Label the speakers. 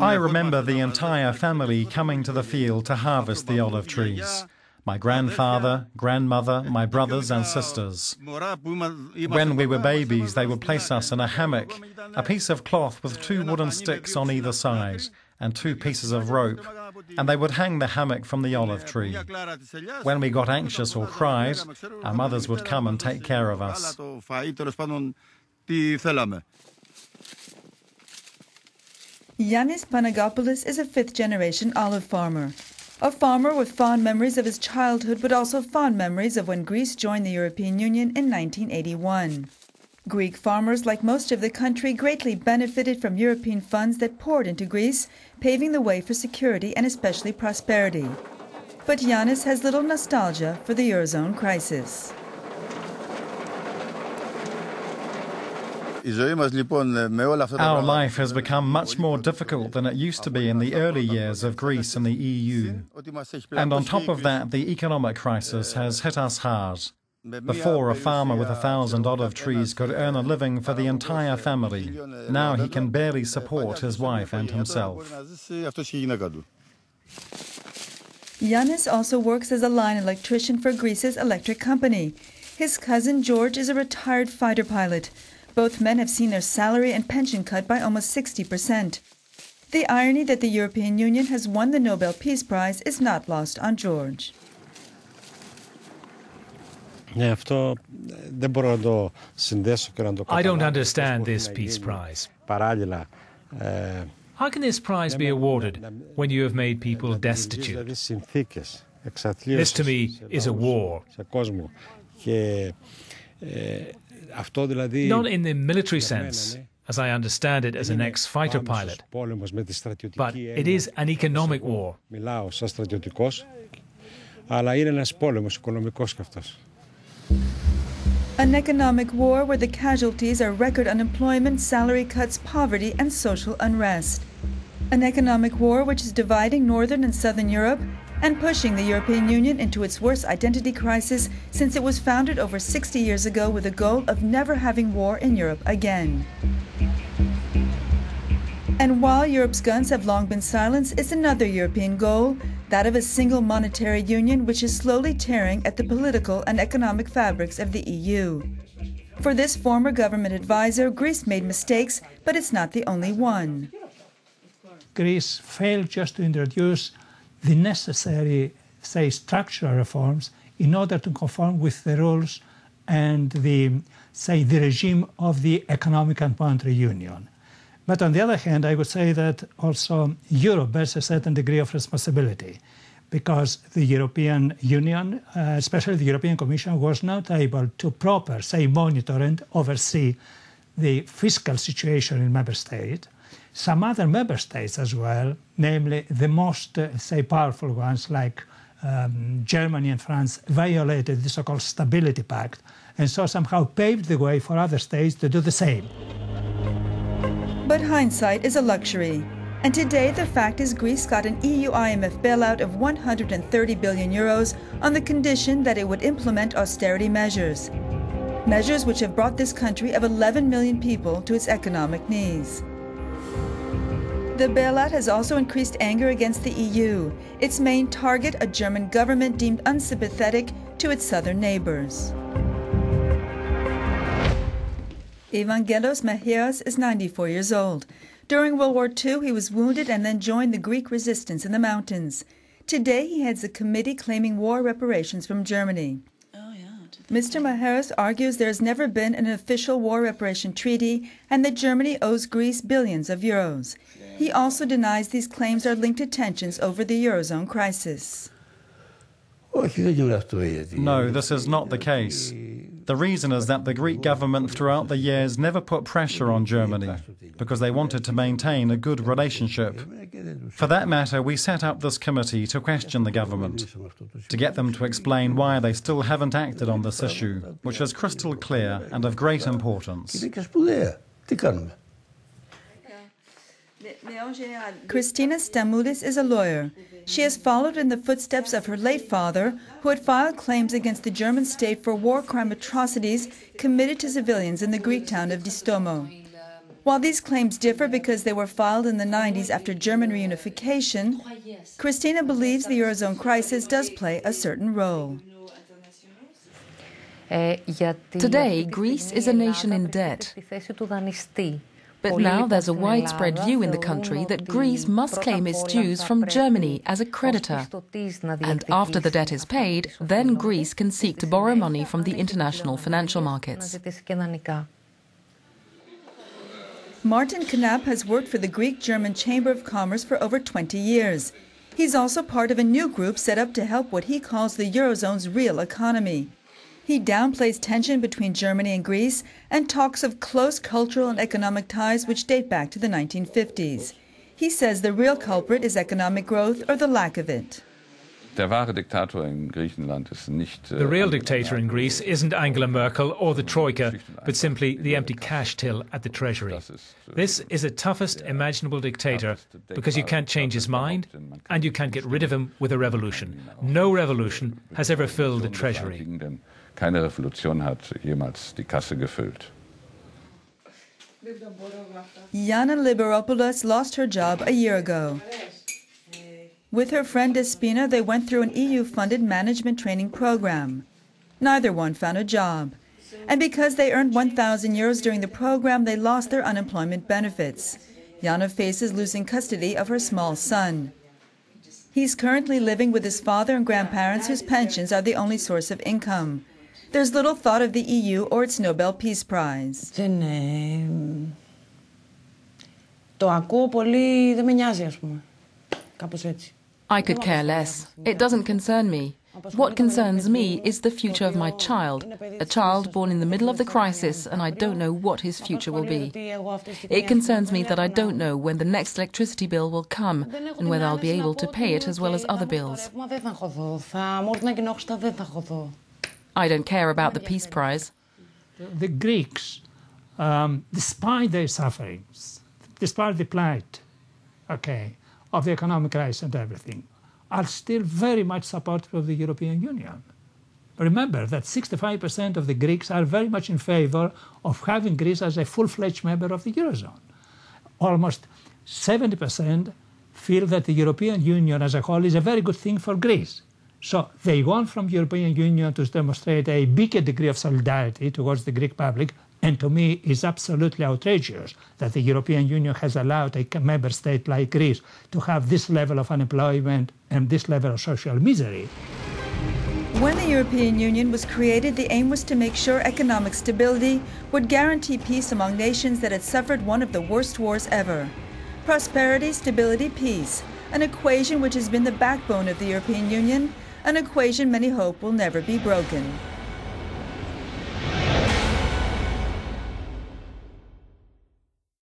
Speaker 1: I remember the entire family coming to the field to harvest the olive trees. My grandfather, grandmother, my brothers and sisters. When we were babies, they would place us in a hammock, a piece of cloth with 2 wooden sticks on either side and 2 pieces of rope, and they would hang the hammock from the olive tree. When we got anxious or cried, our mothers would come and take care of us.
Speaker 2: Yannis Panagopoulos is a 5th-generation olive farmer. A farmer with fond memories of his childhood, but also fond memories of when Greece joined the European Union in 1981. Greek farmers, like most of the country, greatly benefited from European funds that poured into Greece, paving the way for security and especially prosperity. But Yannis has little nostalgia for the Eurozone crisis.
Speaker 1: Our life has become much more difficult than it used to be in the early years of Greece and the EU. And on top of that, the economic crisis has hit us hard. Before, a farmer with 1,000 olive trees could earn a living for the entire family. Now he can barely support his wife and himself.
Speaker 2: Yannis also works as a line electrician for Greece's electric company. His cousin George is a retired fighter pilot. Both men have seen their salary and pension cut by almost 60%. The irony that the European Union has won the Nobel Peace Prize is not lost on George.
Speaker 3: I don't understand this Peace Prize. How can this prize be awarded when you have made people destitute? This to me is a war. Not in the military sense, as I understand it as an ex-fighter pilot, but it is an economic war.
Speaker 2: An economic war where the casualties are record unemployment, salary cuts, poverty, and social unrest. An economic war which is dividing Northern and Southern Europe and pushing the European Union into its worst identity crisis since it was founded over 60 years ago with the goal of never having war in Europe again. And while Europe's guns have long been silenced, it's another European goal, that of a single monetary union which is slowly tearing at the political and economic fabrics of the EU. For this former government advisor, Greece made mistakes, but it's not the only one.
Speaker 4: Greece failed just to introduce the necessary, say, structural reforms in order to conform with the rules and the regime of the Economic and Monetary Union. But on the other hand, I would say that also Europe bears a certain degree of responsibility because the European Union, especially the European Commission, was not able to monitor and oversee the fiscal situation in member states. Some other member states as well, namely the most, powerful ones like Germany and France, violated the so-called Stability Pact and so somehow paved the way for other states to do the same.
Speaker 2: But hindsight is a luxury. And today the fact is Greece got an EU-IMF bailout of 130 billion euros on the condition that it would implement austerity measures. Measures which have brought this country of 11 million people to its economic knees. The bailout has also increased anger against the EU, its main target a German government deemed unsympathetic to its southern neighbors. Evangelos Mahias is 94 years old. During World War II, he was wounded and then joined the Greek resistance in the mountains. Today, he heads a committee claiming war reparations from Germany. Mr. Mahias argues there has never been an official war reparation treaty and that Germany owes Greece billions of euros. He also denies these claims are linked to tensions over the Eurozone crisis.
Speaker 1: No, this is not the case. The reason is that the Greek government throughout the years never put pressure on Germany because they wanted to maintain a good relationship. For that matter, we set up this committee to question the government, to get them to explain why they still haven't acted on this issue, which is crystal clear and of great importance.
Speaker 2: Christina Stamoulis is a lawyer. She has followed in the footsteps of her late father, who had filed claims against the German state for war crime atrocities committed to civilians in the Greek town of Distomo. While these claims differ because they were filed in the 90s after German reunification, Christina believes the Eurozone crisis does play a certain role.
Speaker 5: Today, Greece is a nation in debt. But now there's a widespread view in the country that Greece must claim its dues from Germany as a creditor. And after the debt is paid, then Greece can seek to borrow money from the international financial markets.
Speaker 2: Martin Knapp has worked for the Greek-German Chamber of Commerce for over 20 years. He's also part of a new group set up to help what he calls the Eurozone's real economy. He downplays tension between Germany and Greece and talks of close cultural and economic ties which date back to the 1950s. He says the real culprit is economic growth or the lack of it.
Speaker 6: The
Speaker 3: real dictator in Greece isn't Angela Merkel or the Troika, but simply the empty cash till at the Treasury. This is the toughest imaginable dictator because you can't change his mind and you can't get rid of him with a revolution. No revolution has ever filled the Treasury.
Speaker 6: Keine Revolution hat jemals die Kasse gefüllt.
Speaker 2: Yana Liberopoulos lost her job a year ago. With her friend Despina, they went through an EU-funded management training program. Neither one found a job. And because they earned 1,000 euros during the program, they lost their unemployment benefits. Yana faces losing custody of her small son. He's currently living with his father and grandparents whose pensions are the only source of income. There's little thought of the EU or its Nobel Peace Prize.
Speaker 5: I could care less. It doesn't concern me. What concerns me is the future of my child, a child born in the middle of the crisis, and I don't know what his future will be. It concerns me that I don't know when the next electricity bill will come and whether I'll be able to pay it as well as other bills. I don't care about the Peace Prize.
Speaker 4: The Greeks, despite their sufferings, despite the plight, of the economic crisis and everything, are still very much supportive of the European Union. Remember that 65% of the Greeks are very much in favor of having Greece as a full-fledged member of the Eurozone. Almost 70% feel that the European Union as a whole is a very good thing for Greece. So they want from the European Union to demonstrate a bigger degree of solidarity towards the Greek public, and to me it's absolutely outrageous that the European Union has allowed a member state like Greece to have this level of unemployment and this level of social misery.
Speaker 2: When the European Union was created, the aim was to make sure economic stability would guarantee peace among nations that had suffered one of the worst wars ever. Prosperity, stability, peace, an equation which has been the backbone of the European Union, an equation many hope will never be broken.